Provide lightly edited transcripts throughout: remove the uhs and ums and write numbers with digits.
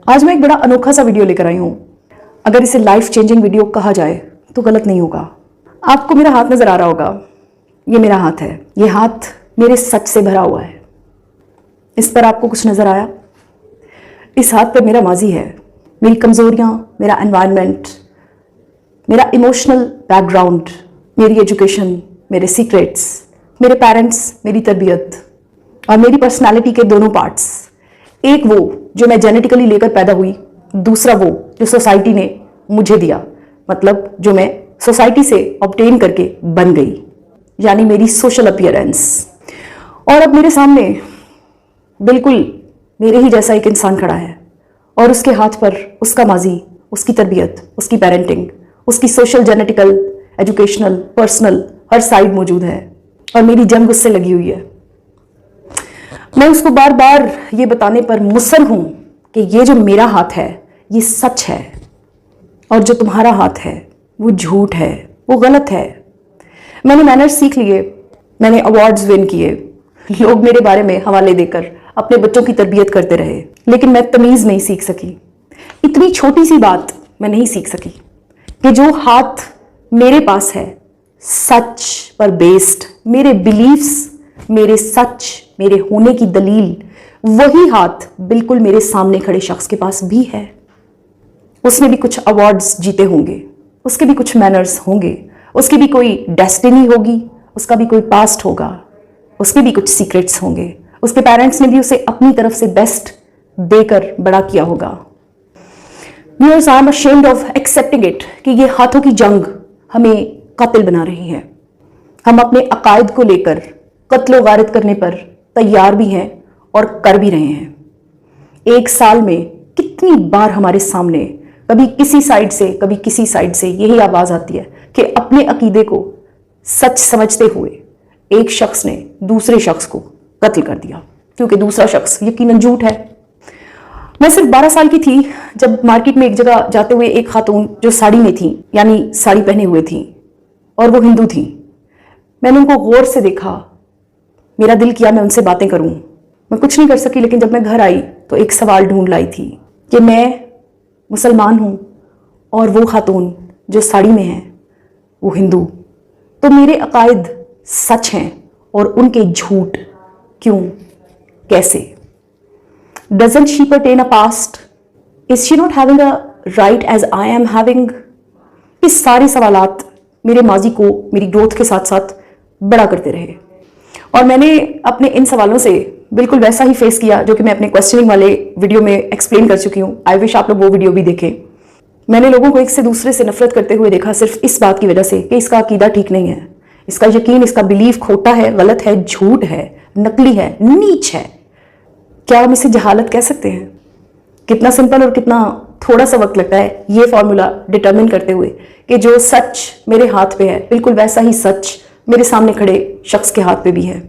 आज मैं एक बड़ा अनोखा सा वीडियो लेकर आई हूँ। अगर इसे लाइफ चेंजिंग वीडियो कहा जाए तो गलत नहीं होगा। आपको मेरा हाथ नजर आ रहा होगा, ये मेरा हाथ है। ये हाथ मेरे सच से भरा हुआ है। इस पर आपको कुछ नजर आया? इस हाथ पर मेरा माजी है, मेरी कमजोरियां, मेरा एनवायरनमेंट, मेरा इमोशनल बैकग्राउंड, मेरी एजुकेशन, मेरे सीक्रेट्स, मेरे पेरेंट्स, मेरी तरबियत और मेरी पर्सनालिटी के दोनों पार्ट्स। एक वो जो मैं जेनेटिकली लेकर पैदा हुई, दूसरा वो जो सोसाइटी ने मुझे दिया, मतलब जो मैं सोसाइटी से ऑब्टेन करके बन गई, यानी मेरी सोशल अपीयरेंस। और अब मेरे सामने बिल्कुल मेरे ही जैसा एक इंसान खड़ा है और उसके हाथ पर उसका माजी, उसकी तरबियत, उसकी पेरेंटिंग, उसकी सोशल, जेनेटिकल, एजुकेशनल, पर्सनल हर साइड मौजूद है और मेरी जंग उससे लगी हुई है। मैं उसको बार बार ये बताने पर मुसर हूं कि ये जो मेरा हाथ है ये सच है और जो तुम्हारा हाथ है वो झूठ है, वो गलत है। मैंने मैनर्स सीख लिए, मैंने अवार्ड्स विन किए, लोग मेरे बारे में हवाले देकर अपने बच्चों की तरबियत करते रहे, लेकिन मैं तमीज़ नहीं सीख सकी। इतनी छोटी सी बात मैं नहीं सीख सकी कि जो हाथ मेरे पास है सच पर बेस्ड, मेरे बिलीफ्स, मेरे सच, मेरे होने की दलील, वही हाथ बिल्कुल मेरे सामने खड़े शख्स के पास भी है। उसने भी कुछ अवार्ड्स जीते होंगे, उसके भी कुछ मैनर्स होंगे, उसकी भी कोई डेस्टिनी होगी, उसका भी कोई पास्ट होगा, उसके भी कुछ सीक्रेट्स होंगे, उसके पेरेंट्स ने भी उसे अपनी तरफ से बेस्ट देकर बड़ा किया होगा। Viewers, I am ashamed of accepting it कि ये हाथों की जंग हमें कातिल बना रही है। हम अपने अकायद को लेकर कत्लो गारत करने पर तैयार भी हैं और कर भी रहे हैं। एक साल में कितनी बार हमारे सामने कभी किसी साइड से कभी किसी साइड से यही आवाज आती है कि अपने अकीदे को सच समझते हुए एक शख्स ने दूसरे शख्स को कत्ल कर दिया, क्योंकि दूसरा शख्स यकीनन झूठ है। मैं सिर्फ 12 साल की थी जब मार्केट में एक जगह जाते हुए एक खातून जो साड़ी में थी, यानी साड़ी पहने हुए थी, और वो हिंदू थी। मैंने उनको गौर से देखा, मेरा दिल किया मैं उनसे बातें करूं। मैं कुछ नहीं कर सकी, लेकिन जब मैं घर आई तो एक सवाल ढूंढ लाई थी कि मैं मुसलमान हूं और वो खातून जो साड़ी में है वो हिंदू, तो मेरे अकायद सच हैं और उनके झूठ क्यों, कैसे? Doesn't she pertain a past? Is she not having a right as I am having? इस सारे सवालात मेरे माजी को मेरी ग्रोथ के साथ साथ बड़ा करते रहे और मैंने अपने इन सवालों से बिल्कुल वैसा ही फेस किया जो कि मैं अपने क्वेश्चनिंग वाले वीडियो में एक्सप्लेन कर चुकी हूँ। आई विश आप लोग वो वीडियो भी देखें। मैंने लोगों को एक से दूसरे से नफरत करते हुए देखा सिर्फ इस बात की वजह से कि इसका अकीदा ठीक नहीं है, इसका यकीन, इसका बिलीफ खोटा है, गलत है, झूठ है, नकली है, नीच है। क्या हम इसे जहालत कह सकते हैं? कितना सिंपल और कितना थोड़ा सा वक्त लगता है ये फॉर्मूला डिटरमिन करते हुए कि जो सच मेरे हाथ पे है बिल्कुल वैसा ही सच मेरे सामने खड़े शख्स के हाथ पे भी है।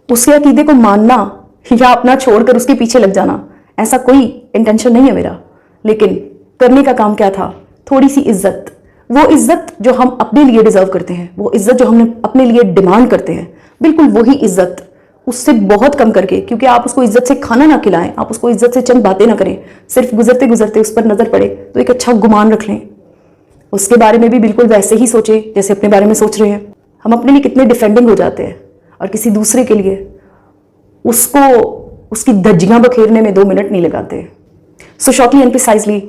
उसके अकीदे को मानना या अपना छोड़कर उसके पीछे लग जाना, ऐसा कोई इंटेंशन नहीं है मेरा, लेकिन करने का काम क्या था? थोड़ी सी इज्जत, वो इज्जत जो हम अपने लिए डिजर्व करते हैं, वो इज्जत जो हमने अपने लिए डिमांड करते हैं, बिल्कुल वही इज्जत उससे बहुत कम करके, क्योंकि आप उसको इज्जत से खाना ना खिलाएं, आप उसको इज्जत से चंद बातें ना करें, सिर्फ गुजरते गुजरते उस पर नजर पड़े तो एक अच्छा गुमान रख लें। उसके बारे में भी बिल्कुल वैसे ही सोचे जैसे अपने बारे में सोच रहे हैं। हम अपने लिए कितने डिफेंडिंग हो जाते हैं और किसी दूसरे के लिए उसको उसकी धज्जियां बखेरने में 2 मिनट नहीं लगाते। सो शॉर्टली एंड प्रिसाइजली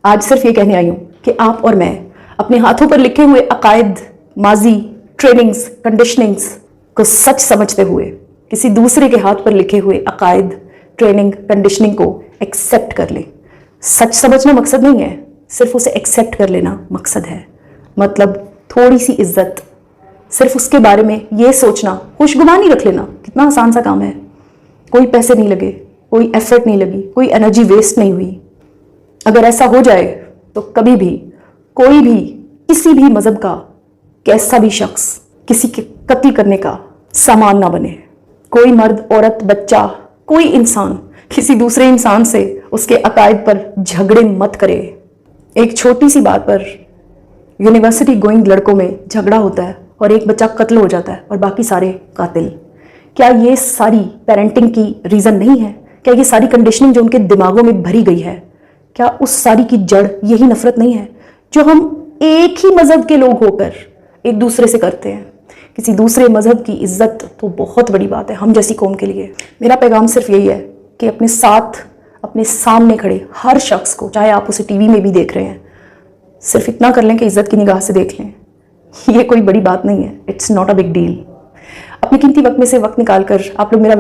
आज सिर्फ ये कहने आई हूं कि आप और मैं अपने हाथों पर लिखे हुए अकायद, माजी, ट्रेनिंग्स, कंडीशनिंग्स को सच समझते हुए किसी दूसरे के हाथ पर लिखे हुए अकायद, ट्रेनिंग, कंडीशनिंग को एक्सेप्ट कर लें। सच समझना मकसद नहीं है, सिर्फ उसे एक्सेप्ट कर लेना मकसद है। मतलब थोड़ी सी इज्जत, सिर्फ उसके बारे में ये सोचना, खुशगुमानी रख लेना, कितना आसान सा काम है। कोई पैसे नहीं लगे, कोई एफर्ट नहीं लगी, कोई एनर्जी वेस्ट नहीं हुई। अगर ऐसा हो जाए तो कभी भी कोई भी किसी भी मजहब का कैसा भी शख्स किसी के कत्ल करने का सामान ना बने। कोई मर्द, औरत, बच्चा, कोई इंसान किसी दूसरे इंसान से उसके अकायद पर झगड़े मत करे। एक छोटी सी बात पर यूनिवर्सिटी गोइंग लड़कों में झगड़ा होता है और एक बच्चा कत्ल हो जाता है और बाकी सारे कातिल। क्या ये सारी पेरेंटिंग की रीज़न नहीं है? क्या ये सारी कंडीशनिंग जो उनके दिमागों में भरी गई है, क्या उस सारी की जड़ यही नफरत नहीं है जो हम एक ही मजहब के लोग होकर एक दूसरे से करते हैं? किसी दूसरे मजहब की इज्जत तो बहुत बड़ी बात है हम जैसी कौम के लिए। मेरा पैगाम सिर्फ यही है कि अपने साथ, अपने सामने खड़े हर शख्स को, चाहे आप उसे टीवी में भी देख रहे हैं, सिर्फ इतना कर लें कि इज्जत की निगाह से देख लें। ये कोई बड़ी बात नहीं है, it's not a big deal. अपने कीमती वक्त में से वक्त निकाल कर आप लोग मेरा